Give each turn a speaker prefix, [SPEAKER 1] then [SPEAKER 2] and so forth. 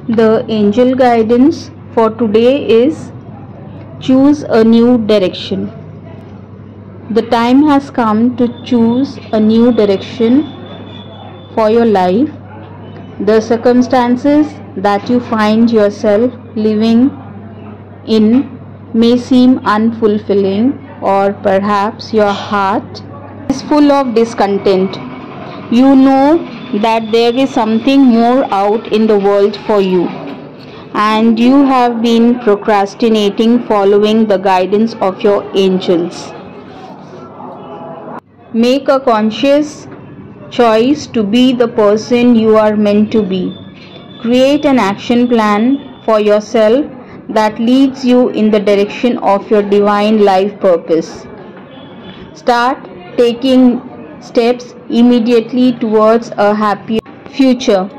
[SPEAKER 1] The angel guidance for today is choose a new direction. The time has come to choose a new direction for your life. The circumstances that you find yourself living in may seem unfulfilling, or perhaps your heart is full of discontent. You know that there is something more out in the world for you, and you have been procrastinating following the guidance of your angels. Make a conscious choice to be the person you are meant to be. Create an action plan for yourself that leads you in the direction of your divine life purpose. Start taking steps immediately towards a happier future.